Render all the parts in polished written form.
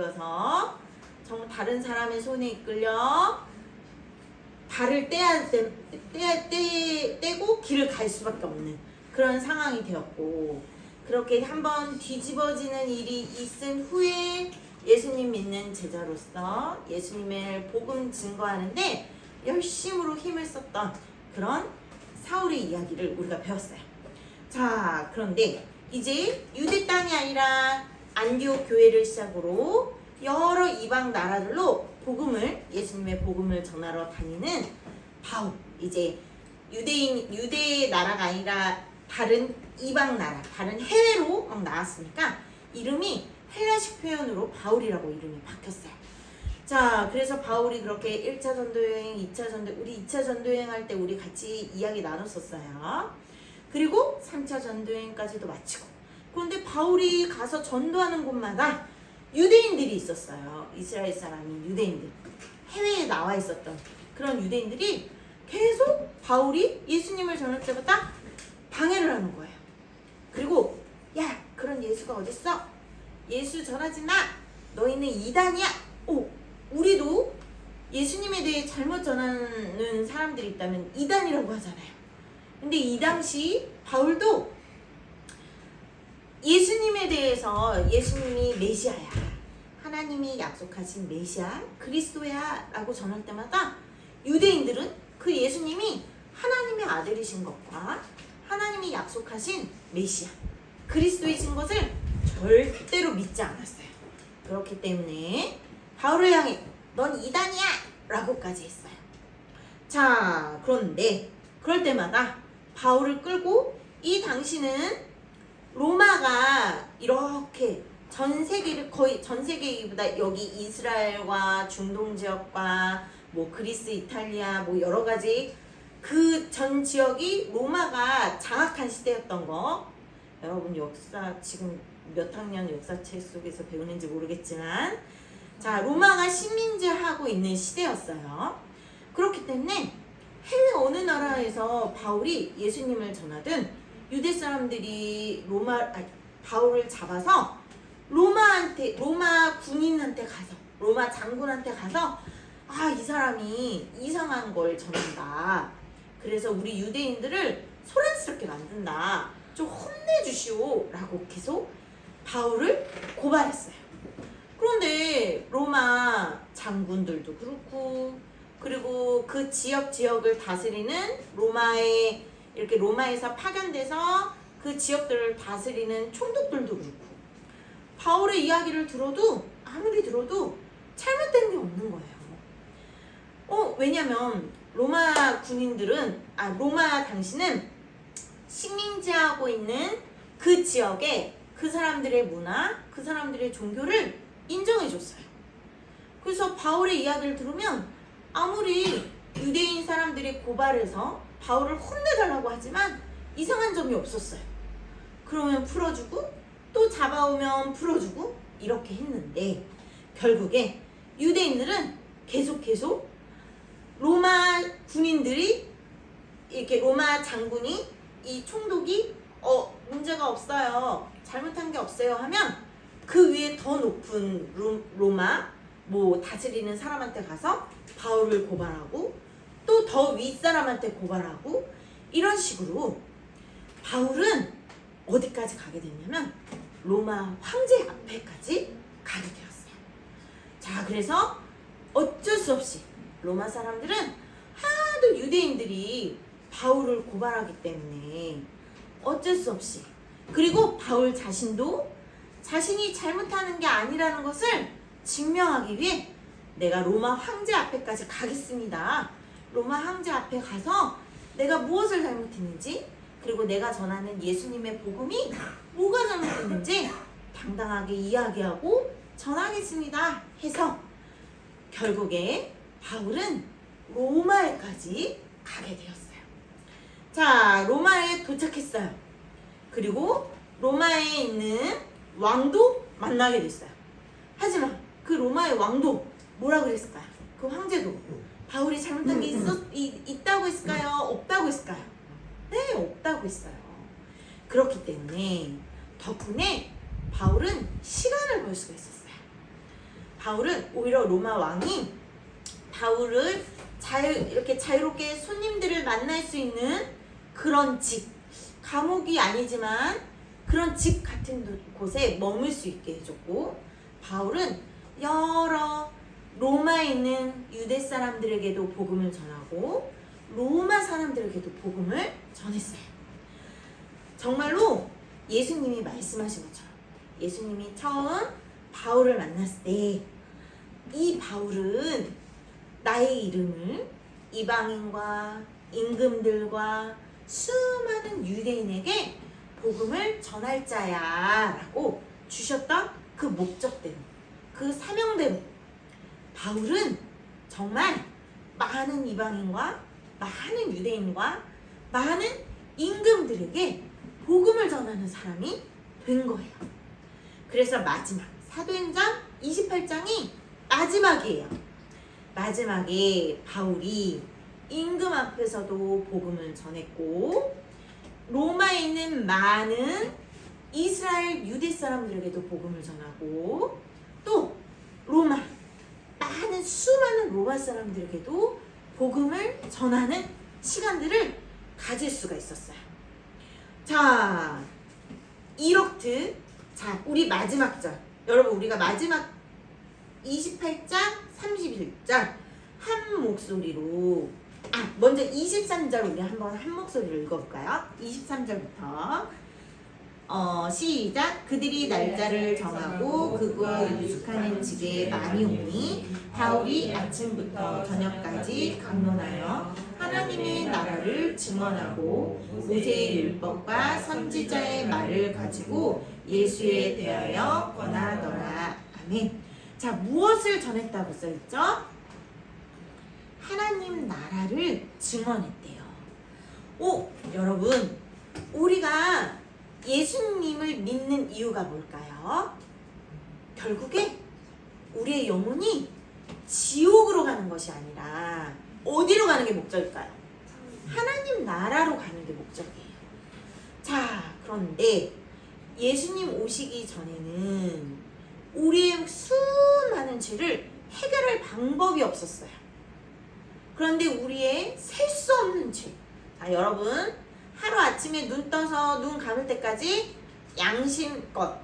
이끌려서 정말 다른 사람의 손에 이끌려 발을 떼고 길을 갈 수밖에 없는 그런 상황이 되었고, 그렇게 한번 뒤집어지는 일이 있은 후에 예수님 믿는 제자로서 예수님의 복음 증거하는데 열심으로 힘을 썼던 그런 사울의 이야기를 우리가 배웠어요. 자, 그런데 이제 유대 땅이 아니라 안디옥 교회를 시작으로 여러 이방 나라들로 예수님의 복음을 전하러 다니는 바울, 이제 유대 나라가 아니라 다른 이방 나라, 다른 해외로 막 나왔으니까 이름이 헬라식 표현으로 바울이라고 이름이 바뀌었어요. 자, 그래서 바울이 그렇게 1차 전도여행, 2차 전도여행, 우리 2차 전도여행 할 때 우리 같이 이야기 나눴었어요. 그리고 3차 전도여행까지도 마치고, 그런데 바울이 가서 전도하는 곳마다 유대인들이 있었어요. 이스라엘 사람인 유대인들, 해외에 나와 있었던 그런 유대인들이 계속 바울이 예수님을 전할 때마다 방해를 하는 거예요. 그리고 야, 그런 예수가 어딨어? 예수 전하지 마. 너희는 이단이야. 우리도 예수님에 대해 잘못 전하는 사람들이 있다면 이단이라고 하잖아요. 근데 이 당시 바울도 예수님에 대해서 예수님이 메시아야, 하나님이 약속하신 메시아, 그리스도야 라고 전할 때마다 유대인들은 그 예수님이 하나님의 아들이신 것과 하나님이 약속하신 메시아, 그리스도이신 것을 절대로 믿지 않았어요. 그렇기 때문에 바울을 향해 넌 이단이야 라고까지 했어요. 자, 그런데 그럴 때마다 바울을 끌고, 이 당시는 로마가 이렇게 전 세계를, 거의 전 세계보다 여기 이스라엘과 중동 지역과 뭐 그리스, 이탈리아 뭐 여러 가지 그 전 지역이 로마가 장악한 시대였던 거, 여러분 역사 지금 몇 학년 역사책 속에서 배우는지 모르겠지만, 자, 로마가 식민지하고 있는 시대였어요. 그렇기 때문에 해외 어느 나라에서 바울이 예수님을 전하든 유대 사람들이 바울을 잡아서 로마 군인한테 가서, 로마 장군한테 가서, 이 사람이 이상한 걸 전한다, 그래서 우리 유대인들을 소란스럽게 만든다, 좀 혼내주시오 라고 계속 바울을 고발했어요. 그런데 로마 장군들도 그렇고, 그리고 그 지역을 다스리는 로마에서 파견돼서 그 지역들을 다스리는 총독들도 그렇고, 바울의 이야기를 아무리 들어도 잘못된 게 없는 거예요. 왜냐면 로마 당시는 식민지하고 있는 그 지역에 그 사람들의 문화, 그 사람들의 종교를 인정해줬어요. 그래서 바울의 이야기를 들으면 아무리 유대인 사람들이 고발해서 바울을 혼내달라고 하지만 이상한 점이 없었어요. 그러면 풀어주고, 또 잡아오면 풀어주고, 이렇게 했는데 결국에 유대인들은 계속 로마 군인들이, 이렇게 로마 장군이, 이 총독이 문제가 없어요, 잘못한 게 없어요 하면 그 위에 더 높은 로마 다스리는 사람한테 가서 바울을 고발하고, 또 더 윗사람한테 고발하고, 이런 식으로 바울은 어디까지 가게 됐냐면 로마 황제 앞에까지 가게 되었어요. 자, 그래서 어쩔 수 없이 로마 사람들은 하도 유대인들이 바울을 고발하기 때문에 어쩔 수 없이, 그리고 바울 자신도 자신이 잘못하는 게 아니라는 것을 증명하기 위해 내가 로마 황제 앞에까지 가겠습니다, 로마 황제 앞에 가서 내가 무엇을 잘못했는지, 그리고 내가 전하는 예수님의 복음이 뭐가 잘못했는지 당당하게 이야기하고 전하겠습니다 해서 결국에 바울은 로마에까지 가게 되었어요. 자, 로마에 도착했어요. 그리고 로마에 있는 왕도 만나게 됐어요. 하지만 그 로마의 왕도 뭐라 그랬을까요? 그 황제도 바울이 잘못한 게 있다고 했을까요? 없다고 했을까요? 네, 없다고 했어요. 그렇기 때문에 덕분에 바울은 시간을 벌 수가 있었어요. 바울은 오히려 로마 왕이 바울을 이렇게 자유롭게 손님들을 만날 수 있는 그런 집, 감옥이 아니지만 그런 집 같은 곳에 머물 수 있게 해줬고, 바울은 여러 로마에 있는 유대 사람들에게도 복음을 전하고 로마 사람들에게도 복음을 전했어요. 정말로 예수님이 말씀하신 것처럼 예수님이 처음 바울을 만났을 때 이 바울은 나의 이름을 이방인과 임금들과 수많은 유대인에게 복음을 전할 자야 라고 주셨던 그 목적대로, 그 사명대로 바울은 정말 많은 이방인과 많은 유대인과 많은 임금들에게 복음을 전하는 사람이 된 거예요. 그래서 마지막 사도행전 28장이 마지막이에요. 마지막에 바울이 임금 앞에서도 복음을 전했고 로마에 있는 많은 이스라엘 유대 사람들에게도 복음을 전하고 또 로마 많은 수많은 로마 사람들에게도 복음을 전하는 시간들을 가질 수가 있었어요. 자, 이렇듯 자, 우리 마지막 절, 여러분 우리가 마지막 28장 31절 한 목소리로 먼저 23절 우리 한번 한 목소리로 읽어볼까요? 23절부터 시작. 그들이 날짜를 정하고 그곳 유숙하는 집에 많이 오니 바울이 아침부터 저녁까지 강론하여 하나님의 나라를 증언하고 모세의 율법과 선지자의 말을 가지고 예수에 대하여 권하더라. 아멘. 자, 무엇을 전했다고 써있죠? 하나님 나라를 증언했대요. 여러분 우리가 예수님을 믿는 이유가 뭘까요? 결국에 우리의 영혼이 지옥으로 가는 것이 아니라 어디로 가는 게 목적일까요? 하나님 나라로 가는 게 목적이에요. 자, 그런데 예수님 오시기 전에는 우리의 수많은 죄를 해결할 방법이 없었어요. 그런데 우리의 셀 수 없는 죄. 자, 여러분 하루아침에 눈 떠서 눈 감을 때까지 양심껏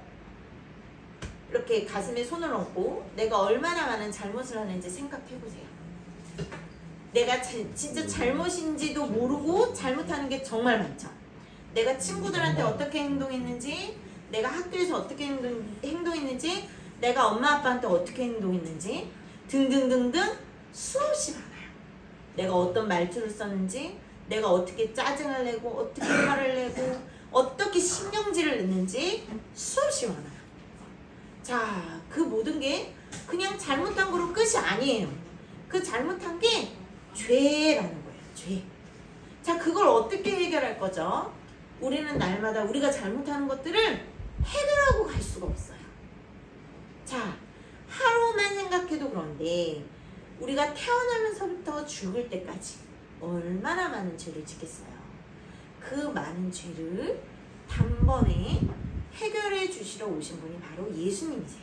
이렇게 가슴에 손을 얹고 내가 얼마나 많은 잘못을 하는지 생각해보세요. 내가 진짜 잘못인지도 모르고 잘못하는 게 정말 많죠. 내가 친구들한테 어떻게 행동했는지, 내가 학교에서 어떻게 행동했는지, 내가 엄마 아빠한테 어떻게 행동했는지 등등등등 수없이 많아요. 내가 어떤 말투를 썼는지, 내가 어떻게 짜증을 내고 어떻게 화를 내고 어떻게 신경질을 냈는지 수없이 많아요. 자, 그 모든 게 그냥 잘못한 거로 끝이 아니에요. 그 잘못한 게 죄라는 거예요. 죄. 자, 그걸 어떻게 해결할 거죠? 우리는 날마다 우리가 잘못하는 것들을 해결하고 갈 수가 없어요. 자, 하루만 생각해도 그런데 우리가 태어나면서부터 죽을 때까지 얼마나 많은 죄를 짓겠어요. 그 많은 죄를 단번에 해결해 주시러 오신 분이 바로 예수님이세요.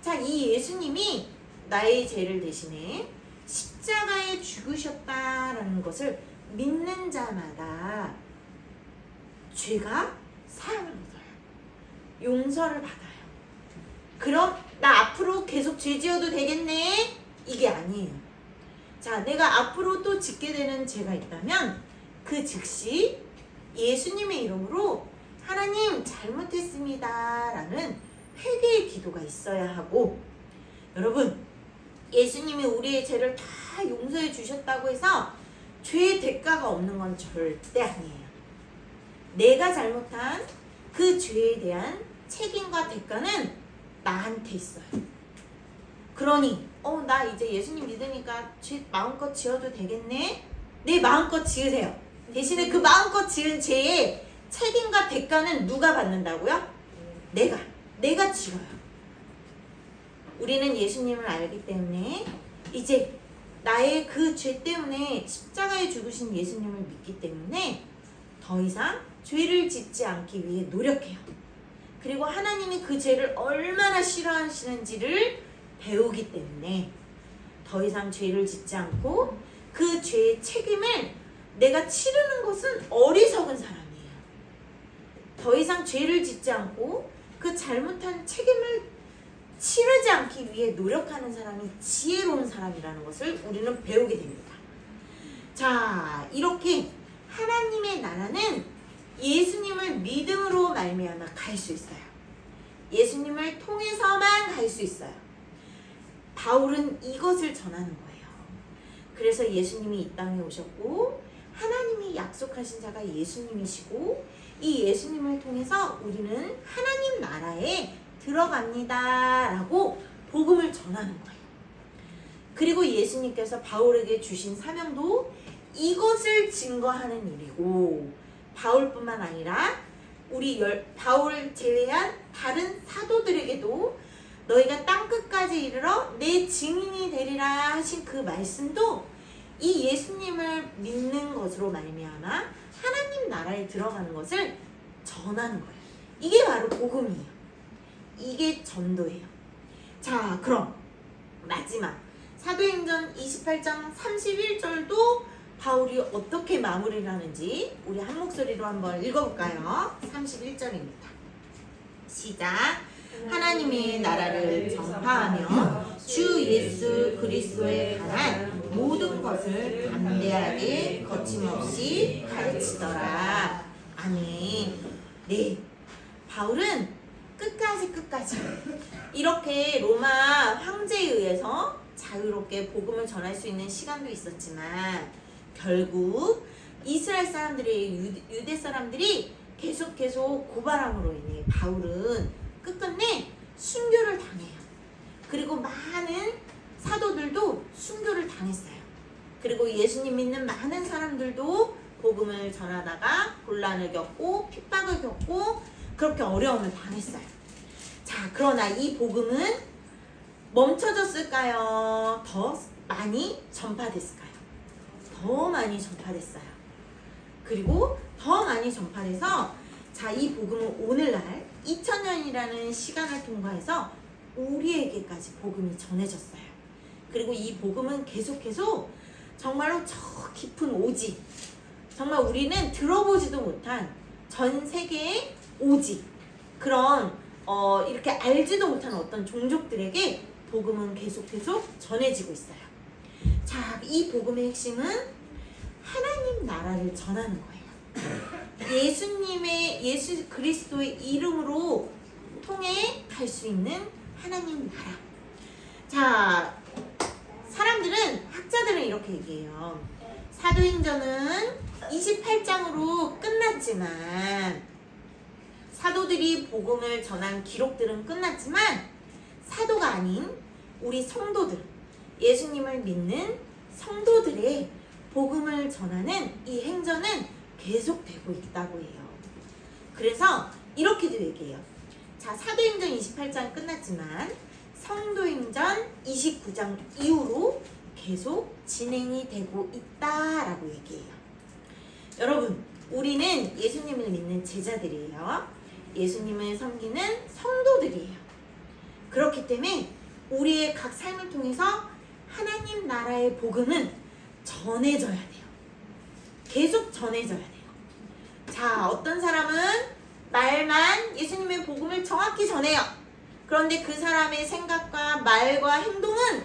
자, 이 예수님이 나의 죄를 대신해 십자가에 죽으셨다라는 것을 믿는 자마다 죄가 사함을 얻어요. 용서를 받아요. 그럼 나 앞으로 계속 죄 지어도 되겠네? 이게 아니에요. 자, 내가 앞으로 또 짓게 되는 죄가 있다면 그 즉시 예수님의 이름으로 하나님 잘못했습니다 라는 회개의 기도가 있어야 하고, 여러분 예수님이 우리의 죄를 다 용서해 주셨다고 해서 죄의 대가가 없는 건 절대 아니에요. 내가 잘못한 그 죄에 대한 책임과 대가는 나한테 있어요. 그러니 나 이제 예수님 믿으니까 죄 마음껏 지어도 되겠네? 네, 마음껏 지으세요. 대신에 그 마음껏 지은 죄의 책임과 대가는 누가 받는다고요? 내가 지어요. 우리는 예수님을 알기 때문에 이제 나의 그 죄 때문에 십자가에 죽으신 예수님을 믿기 때문에 더 이상 죄를 짓지 않기 위해 노력해요. 그리고 하나님이 그 죄를 얼마나 싫어하시는지를 배우기 때문에 더 이상 죄를 짓지 않고 그 죄의 책임을 내가 치르는 것은 어리석은 사람이에요. 더 이상 죄를 짓지 않고 그 잘못한 책임을 치르지 않기 위해 노력하는 사람이 지혜로운 사람이라는 것을 우리는 배우게 됩니다. 자, 이렇게 하나님의 나라는 예수님을 믿음으로 말미암아 갈 수 있어요. 예수님을 통해서만 갈 수 있어요. 바울은 이것을 전하는 거예요. 그래서 예수님이 이 땅에 오셨고 하나님이 약속하신 자가 예수님이시고 이 예수님을 통해서 우리는 하나님 나라에 들어갑니다 라고 복음을 전하는 거예요. 그리고 예수님께서 바울에게 주신 사명도 이것을 증거하는 일이고 바울뿐만 아니라 바울 제외한 다른 사도들에게도 너희가 땅끝까지 이르러 내 증인이 되리라 하신 그 말씀도 이 예수님을 믿는 것으로 말미암아 하나님 나라에 들어가는 것을 전하는 거예요. 이게 바로 복음이에요. 이게 전도예요. 자, 그럼 마지막 사도행전 28장 31절도 바울이 어떻게 마무리를 하는지 우리 한 목소리로 한번 읽어볼까요? 31절입니다. 시작. 하나님의 나라를 전파하며 주 예수 그리스도에 관한 모든 것을 담대하게 거침없이 가르치더라. 아멘. 네, 바울은 끝까지 이렇게 로마 황제에 의해서 자유롭게 복음을 전할 수 있는 시간도 있었지만 결국 이스라엘 사람들이 유대 사람들이 계속 고발함으로 인해 바울은 끝끝내 순교를 당해요. 그리고 많은 사도들도 순교를 당했어요. 그리고 예수님 믿는 많은 사람들도 복음을 전하다가 곤란을 겪고 핍박을 겪고 그렇게 어려움을 당했어요. 자, 그러나 이 복음은 멈춰졌을까요? 더 많이 전파됐을까요? 더 많이 전파됐어요. 그리고 더 많이 전파돼서 자, 이 복음은 오늘날 2000년이라는 시간을 통과해서 우리에게까지 복음이 전해졌어요. 그리고 이 복음은 계속 정말로 저 깊은 오지, 정말 우리는 들어보지도 못한 전 세계의 오지, 그런 이렇게 알지도 못한 어떤 종족들에게 복음은 계속 전해지고 있어요. 자, 이 복음의 핵심은 하나님 나라를 전하는 거예요. 예수 그리스도의 이름으로 통해 갈 수 있는 하나님 나라. 자, 학자들은 이렇게 얘기해요. 사도행전은 28장으로 끝났지만 사도들이 복음을 전한 기록들은 끝났지만 사도가 아닌 우리 성도들, 예수님을 믿는 성도들의 복음을 전하는 이 행전은 계속되고 있다고 해요. 그래서 이렇게도 얘기해요. 자, 사도행전 28장 끝났지만 성도행전 29장 이후로 계속 진행이 되고 있다라고 얘기해요. 여러분, 우리는 예수님을 믿는 제자들이에요. 예수님을 섬기는 성도들이에요. 그렇기 때문에 우리의 각 삶을 통해서 하나님 나라의 복음은 전해져야 돼요. 계속 전해져야 돼요. 자, 어떤 사람은 말만 예수님의 복음을 정확히 전해요. 그런데 그 사람의 생각과 말과 행동은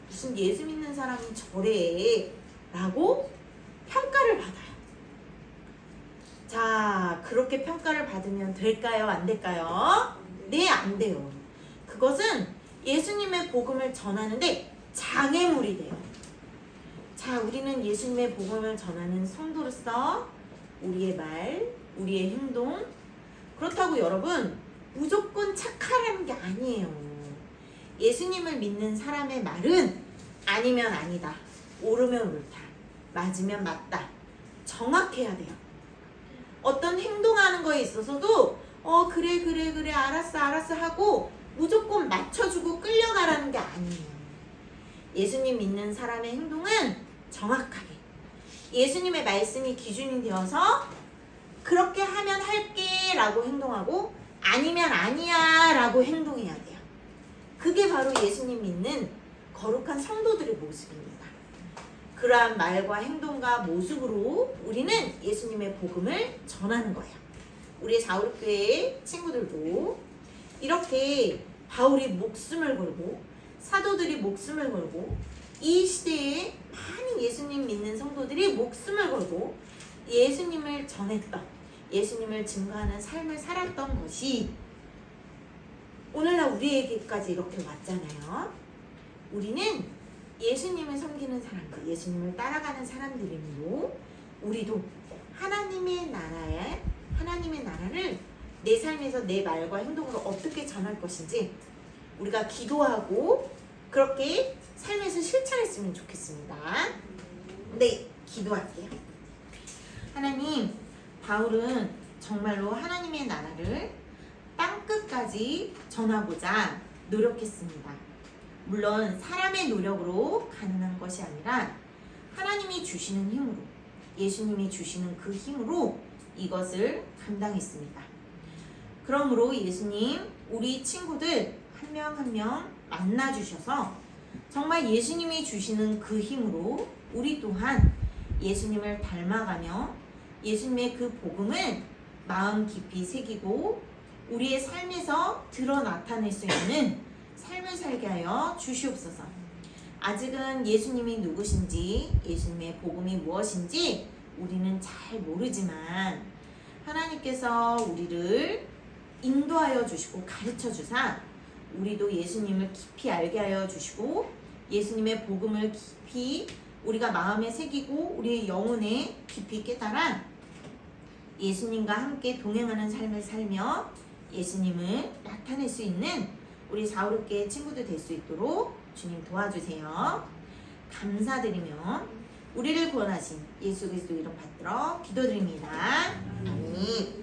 무슨 예수 믿는 사람이 저래 라고 평가를 받아요. 자, 그렇게 평가를 받으면 될까요? 안 될까요? 네, 안 돼요. 그것은 예수님의 복음을 전하는데 장애물이 돼요. 자, 우리는 예수님의 복음을 전하는 성도로서 우리의 말, 우리의 행동, 그렇다고 여러분 무조건 착하라는 게 아니에요. 예수님을 믿는 사람의 말은 아니면 아니다, 옳으면 옳다, 맞으면 맞다, 정확해야 돼요. 어떤 행동하는 거에 있어서도 그래 알았어 하고 무조건 맞춰주고 끌려가라는 게 아니에요. 예수님 믿는 사람의 행동은 정확하게 예수님의 말씀이 기준이 되어서 그렇게 하면 할게 라고 행동하고 아니면 아니야 라고 행동해야 돼요. 그게 바로 예수님 믿는 거룩한 성도들의 모습입니다. 그러한 말과 행동과 모습으로 우리는 예수님의 복음을 전하는 거예요. 우리 사울교회 친구들도 이렇게 바울이 목숨을 걸고 사도들이 목숨을 걸고 이 시대에 많은 예수님 믿는 성도들이 목숨을 걸고 예수님을 전했던, 예수님을 증거하는 삶을 살았던 것이 오늘날 우리에게까지 이렇게 왔잖아요. 우리는 예수님을 섬기는 사람들, 예수님을 따라가는 사람들이므로 우리도 하나님의 나라를 내 삶에서 내 말과 행동으로 어떻게 전할 것인지 우리가 기도하고 그렇게 삶에서 실천했으면 좋겠습니다. 네, 기도할게요. 하나님, 바울은 정말로 하나님의 나라를 땅끝까지 전하고자 노력했습니다. 물론 사람의 노력으로 가능한 것이 아니라 하나님이 주시는 힘으로, 예수님이 주시는 그 힘으로 이것을 감당했습니다. 그러므로 예수님, 우리 친구들 한 명 한 명 만나주셔서 정말 예수님이 주시는 그 힘으로 우리 또한 예수님을 닮아가며 예수님의 그 복음을 마음 깊이 새기고 우리의 삶에서 드러 나타낼 수 있는 삶을 살게 하여 주시옵소서. 아직은 예수님이 누구신지, 예수님의 복음이 무엇인지 우리는 잘 모르지만 하나님께서 우리를 인도하여 주시고 가르쳐 주사 우리도 예수님을 깊이 알게 하여 주시고 예수님의 복음을 깊이 우리가 마음에 새기고 우리의 영혼에 깊이 깨달아 예수님과 함께 동행하는 삶을 살며 예수님을 나타낼 수 있는 우리 사울교회 친구들 될 수 있도록 주님 도와주세요. 감사드리며 우리를 구원하신 예수 그리스도 이름 받들어 기도드립니다. 아멘.